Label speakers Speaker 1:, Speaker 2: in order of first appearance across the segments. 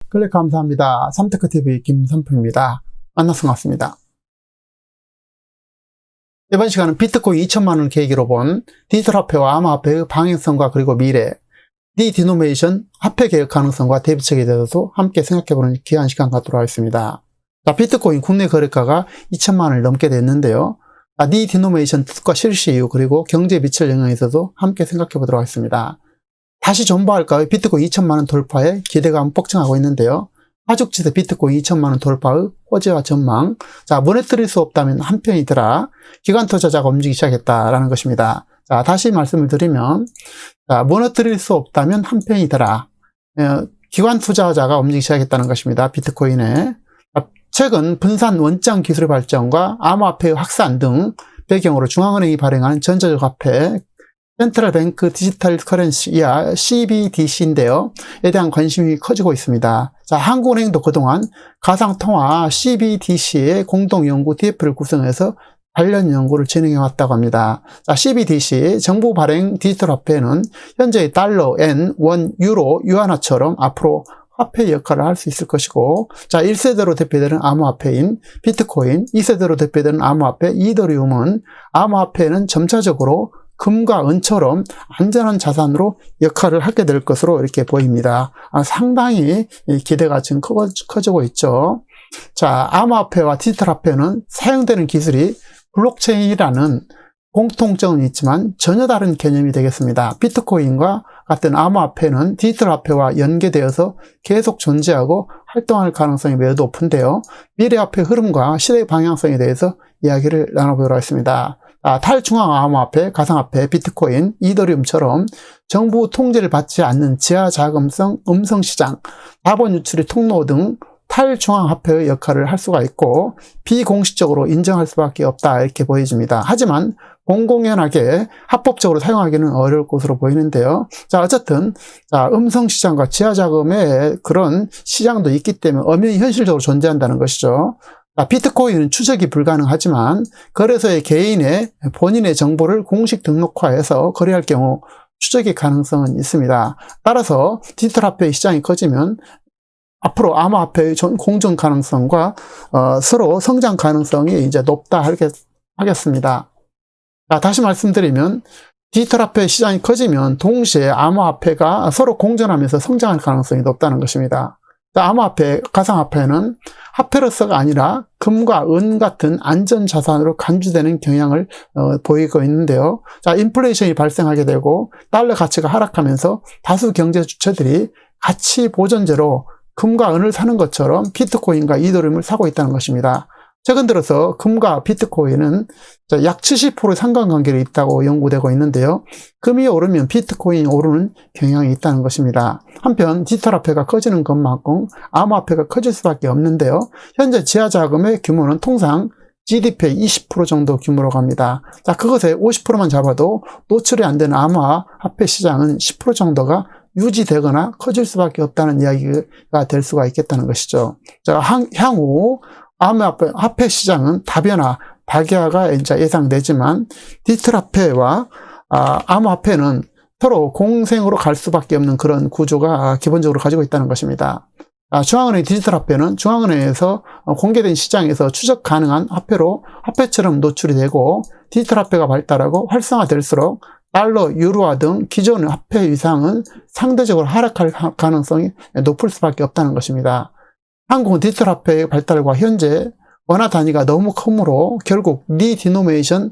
Speaker 1: 클릭 감사합니다. 삼테크TV 김선표입니다. 만나서 반갑습니다. 이번 시간은 비트코인 2천만원 계기로 본 디지털 화폐와 암호화폐의 방향성과 그리고 미래, 디디노메이션 화폐 개혁 가능성과 대비책에 대해서도 함께 생각해보는 귀한 시간 갖도록 하겠습니다. 자, 비트코인 국내 거래가가 2천만원을 넘게 됐는데요. 디디노메이션 뜻과 실시 이유 그리고 경제에 미칠 영향에 있어서 함께 생각해보도록 하겠습니다. 다시 존버할까요? 비트코인 2천만원 돌파에 기대감 폭증하고 있는데요. 하죽지대 비트코인 2천만원 돌파의 호재와 전망. 자, 무너뜨릴 수 없다면 한편이더라. 기관 투자자가 움직이기 시작했다라는 것입니다. 자, 다시 말씀을 드리면, 자, 무너뜨릴 수 없다면 한편이더라. 기관 투자자가 움직이기 시작했다는 것입니다. 비트코인에. 최근 분산 원장 기술의 발전과 암호화폐의 확산 등 배경으로 중앙은행이 발행한 전자적 화폐, 센트럴 뱅크 디지털 커런시 이하 CBDC인데요. 에 대한 관심이 커지고 있습니다. 자, 한국은행도 그동안 가상통화 CBDC의 공동연구 DF를 구성해서 관련 연구를 진행해 왔다고 합니다. 자, CBDC 정부 발행 디지털 화폐는 현재의 달러, 엔, 원, 유로, 유안화처럼 앞으로 화폐 역할을 할 수 있을 것이고, 자, 1세대로 대표되는 암호화폐인 비트코인, 2세대로 대표되는 암호화폐 이더리움은 암호화폐는 점차적으로 금과 은처럼 안전한 자산으로 역할을 하게 될 것으로 이렇게 보입니다. 상당히 기대가 지금 커지고 있죠. 자, 암호화폐와 디지털 화폐는 사용되는 기술이 블록체인이라는 공통점은 있지만 전혀 다른 개념이 되겠습니다. 비트코인과 같은 암호화폐는 디지털 화폐와 연계되어서 계속 존재하고 활동할 가능성이 매우 높은데요. 미래화폐 흐름과 시대의 방향성에 대해서 이야기를 나눠보도록 하겠습니다. 탈중앙 암호화폐, 가상화폐, 비트코인, 이더리움처럼 정부 통제를 받지 않는 지하자금성 음성시장, 자본 유출의 통로 등 탈중앙 화폐의 역할을 할 수가 있고 비공식적으로 인정할 수밖에 없다 이렇게 보여집니다. 하지만 공공연하게 합법적으로 사용하기는 어려울 것으로 보이는데요. 자, 어쨌든 자, 음성시장과 지하자금의 그런 시장도 있기 때문에 엄연히 현실적으로 존재한다는 것이죠. 비트코인은 추적이 불가능하지만 거래소의 개인의 본인의 정보를 공식 등록화해서 거래할 경우 추적의 가능성은 있습니다. 따라서 디지털 화폐의 시장이 커지면 앞으로 암호화폐의 공존 가능성과 서로 성장 가능성이 이제 높다 하겠습니다. 자, 다시 말씀드리면 디지털 화폐 시장이 커지면 동시에 암호화폐가 서로 공존하면서 성장할 가능성이 높다는 것입니다. 암호화폐, 가상화폐는 화폐로서가 아니라 금과 은 같은 안전자산으로 간주되는 경향을 보이고 있는데요. 자, 인플레이션이 발생하게 되고 달러 가치가 하락하면서 다수 경제 주체들이 가치 보존제로 금과 은을 사는 것처럼 비트코인과 이더리움을 사고 있다는 것입니다. 최근 들어서 금과 비트코인은 약 70% 상관관계가 있다고 연구되고 있는데요. 금이 오르면 비트코인이 오르는 경향이 있다는 것입니다. 한편 디지털 화폐가 커지는 것만큼 암호화폐가 커질 수밖에 없는데요. 현재 지하자금의 규모는 통상 GDP의 20% 정도 규모로 갑니다. 자, 그것에 50%만 잡아도 노출이 안 되는 암호화폐 시장은 10% 정도가 유지되거나 커질 수밖에 없다는 이야기가 될 수가 있겠다는 것이죠. 자, 향후 암호화폐 시장은 다변화, 다기화가 이제 예상되지만 디지털 화폐와 암호화폐는 서로 공생으로 갈 수밖에 없는 그런 구조가 기본적으로 가지고 있다는 것입니다. 중앙은행 디지털 화폐는 중앙은행에서 공개된 시장에서 추적 가능한 화폐로 화폐처럼 노출이 되고 디지털 화폐가 발달하고 활성화될수록 달러, 유로화 등 기존의 화폐 위상은 상대적으로 하락할 가능성이 높을 수밖에 없다는 것입니다. 한국은 디지털 화폐의 발달과 현재 원화 단위가 너무 크므로 결국 디디노메이션의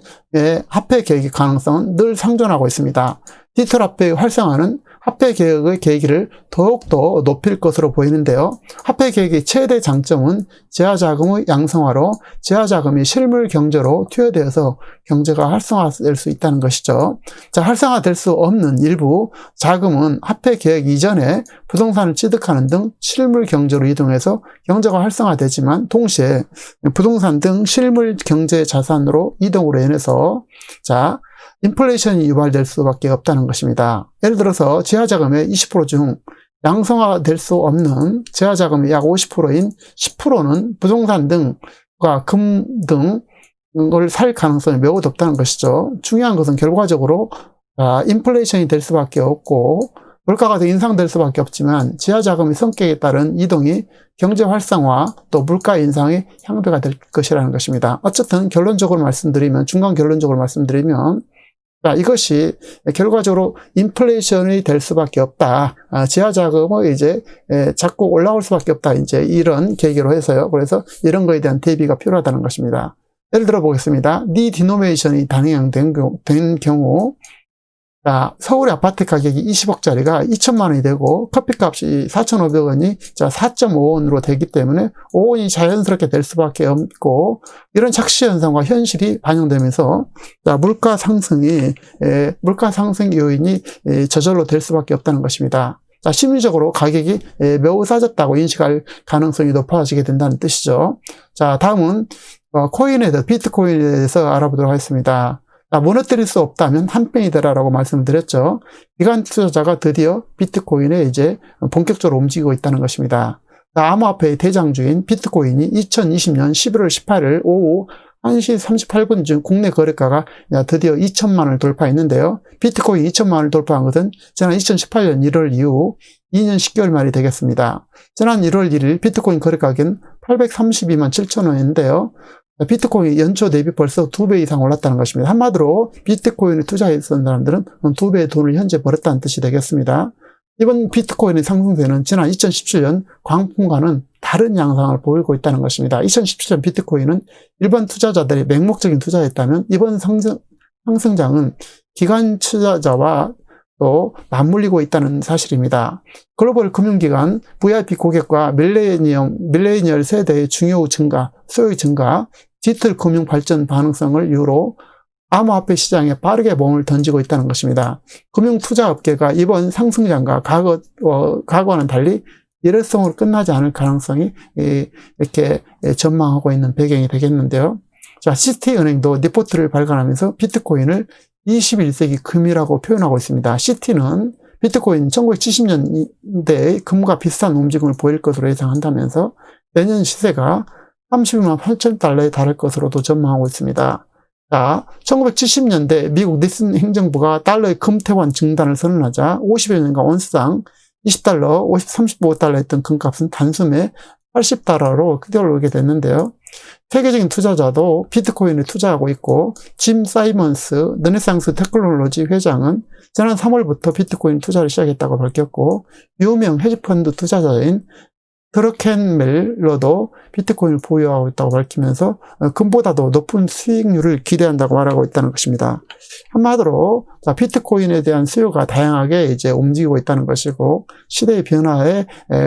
Speaker 1: 화폐 개혁의 가능성은 늘 상존하고 있습니다. 디지털 화폐의 활성화는 화폐 개혁의 계기를 더욱더 높일 것으로 보이는데요. 화폐 개혁의 최대 장점은 지하자금의 양성화로 지하자금이 실물 경제로 투여되어서 경제가 활성화될 수 있다는 것이죠. 자, 활성화될 수 없는 일부 자금은 화폐 개혁 이전에 부동산을 취득하는 등 실물 경제로 이동해서 경제가 활성화되지만 동시에 부동산 등 실물 경제 자산으로 이동으로 인해서 자, 인플레이션이 유발될 수밖에 없다는 것입니다. 예를 들어서 지하자금의 20% 중 양성화될 수 없는 지하자금의 약 50%인 10%는 부동산 등과 금 등을 살 가능성이 매우 높다는 것이죠. 중요한 것은 결과적으로 인플레이션이 될 수밖에 없고 물가가 더 인상될 수밖에 없지만 지하자금의 성격에 따른 이동이 경제 활성화 또 물가 인상의 향배가 될 것이라는 것입니다. 어쨌든 결론적으로 말씀드리면 중간 결론적으로 말씀드리면 자, 이것이 결과적으로 인플레이션이 될 수밖에 없다. 지하자금은 이제 자꾸 올라올 수밖에 없다. 이제 이런 계기로 해서요. 그래서 이런 거에 대한 대비가 필요하다는 것입니다. 예를 들어 보겠습니다. 디노메이션이 단행된 경우 자, 서울의 아파트 가격이 20억짜리가 2천만 원이 되고 커피값이 4,500원이 4.5원으로 되기 때문에 5원이 자연스럽게 될 수밖에 없고 이런 착시 현상과 현실이 반영되면서 자, 물가 상승 요인이 저절로 될 수밖에 없다는 것입니다. 자, 심리적으로 가격이 매우 싸졌다고 인식할 가능성이 높아지게 된다는 뜻이죠. 자, 다음은 비트코인에 대해서 알아보도록 하겠습니다. 무너뜨릴 수 없다면 한 pen이 되라라고 말씀드렸죠. 기관 투자자가 드디어 비트코인에 이제 본격적으로 움직이고 있다는 것입니다. 암호화폐의 대장주인 비트코인이 2020년 11월 18일 오후 1시 38분쯤 국내 거래가가 드디어 2천만 원을 돌파했는데요. 비트코인 2천만 원을 돌파한 것은 지난 2018년 1월 이후 2년 10개월 만이 되겠습니다. 지난 1월 1일 비트코인 거래 가격은 832만 7천 원인데요. 비트코인이 연초 대비 벌써 2배 이상 올랐다는 것입니다. 한마디로 비트코인에 투자했던 사람들은 2배의 돈을 현재 벌었다는 뜻이 되겠습니다. 이번 비트코인의 상승세는 지난 2017년 광풍과는 다른 양상을 보이고 있다는 것입니다. 2017년 비트코인은 일반 투자자들이 맹목적인 투자였다면 이번 상승장은 기관 투자자와 또 맞물리고 있다는 사실입니다. 글로벌 금융기관, VIP 고객과 밀레니얼 세대의 중요 증가, 소유 증가, 디지털 금융 발전 가능성을 이유로 암호화폐 시장에 빠르게 몸을 던지고 있다는 것입니다. 금융 투자 업계가 이번 상승장과 과거와는 달리 일회성으로 끝나지 않을 가능성이 이렇게 전망하고 있는 배경이 되겠는데요. 자, 시티은행도 디포트를 발간하면서 비트코인을 21세기 금이라고 표현하고 있습니다. 시티는 비트코인 1970년대의 금과 비슷한 움직임을 보일 것으로 예상한다면서 내년 시세가 32만 8천 달러에 달할 것으로도 전망하고 있습니다. 자, 1970년대 미국 닉슨 행정부가 달러의 금태환 증단을 선언하자 50여 년간 온스당 20달러, 35달러 했던 금값은 단숨에 80달러로 뛰어오르게 됐는데요. 세계적인 투자자도 비트코인에 투자하고 있고 짐 사이먼스 르네상스 테크놀로지 회장은 지난 3월부터 비트코인 투자를 시작했다고 밝혔고 유명 헤지펀드 투자자인 드러켄멜러도 비트코인을 보유하고 있다고 밝히면서 금보다도 높은 수익률을 기대한다고 말하고 있다는 것입니다. 한마디로 비트코인에 대한 수요가 다양하게 이제 움직이고 있다는 것이고 시대의 변화에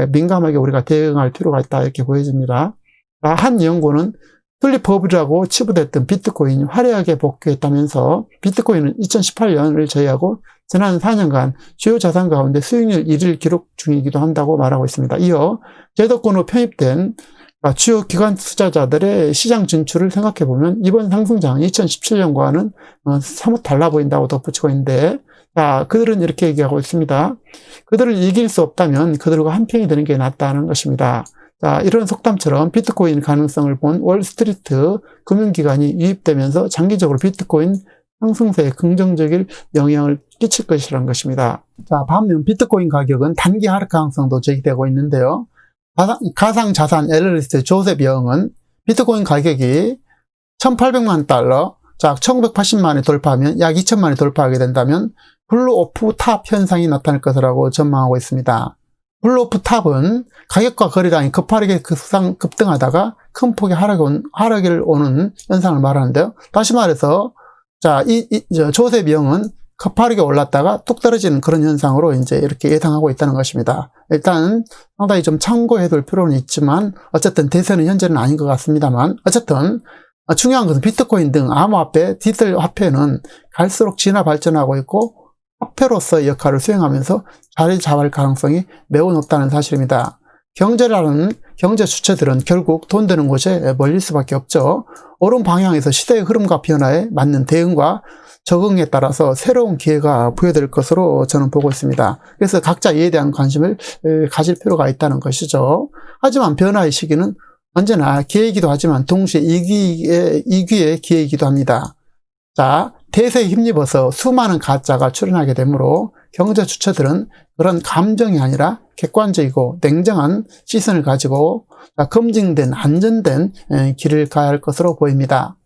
Speaker 1: 민감하게 우리가 대응할 필요가 있다 이렇게 보여집니다. 한 연구는 플립버블이라고 치부됐던 비트코인이 화려하게 복귀했다면서 비트코인은 2018년을 제외하고 지난 4년간 주요 자산 가운데 수익률 1위를 기록 중이기도 한다고 말하고 있습니다. 이어 제도권으로 편입된 주요 기관 투자자들의 시장 진출을 생각해보면 이번 상승장이 2017년과는 사뭇 달라 보인다고 덧붙이고 있는데 그들은 이렇게 얘기하고 있습니다. 그들을 이길 수 없다면 그들과 한편이 되는 게 낫다는 것입니다. 이런 속담처럼 비트코인 가능성을 본 월스트리트 금융기관이 유입되면서 장기적으로 비트코인 상승세에 긍정적인 영향을 끼칠 것이라는 것입니다. 반면 비트코인 가격은 단기 하락 가능성도 제기되고 있는데요. 가상자산 애널리스트 조셉 영은 비트코인 가격이 1,800만 달러, 1,980만이 돌파하면 약 2천만이 돌파하게 된다면 블루 오프 탑 현상이 나타날 것이라고 전망하고 있습니다. 블루 오프 탑은 가격과 거래량이 급하게 급등하다가 큰 폭의 하락을 오는 현상을 말하는데요. 다시 말해서, 조셉 영은 급하게 올랐다가 뚝 떨어지는 그런 현상으로 이제 이렇게 예상하고 있다는 것입니다. 일단 상당히 좀 참고해 둘 필요는 있지만, 어쨌든 대세는 현재는 아닌 것 같습니다만, 어쨌든 중요한 것은 비트코인 등 암호화폐, 디지털 화폐는 갈수록 진화 발전하고 있고, 화폐로서의 역할을 수행하면서 자리 잡을 가능성이 매우 높다는 사실입니다. 경제라는 경제 주체들은 결국 돈 되는 곳에 몰릴 수밖에 없죠. 옳은 방향에서 시대의 흐름과 변화에 맞는 대응과 적응에 따라서 새로운 기회가 부여될 것으로 저는 보고 있습니다. 그래서 각자 이에 대한 관심을 가질 필요가 있다는 것이죠. 하지만 변화의 시기는 언제나 기회이기도 하지만 동시에 이기의 기회이기도 합니다. 자, 대세에 힘입어서 수많은 가짜가 출현하게 되므로 경제 주체들은 그런 감정이 아니라 객관적이고 냉정한 시선을 가지고 검증된 안전된 길을 가야 할 것으로 보입니다.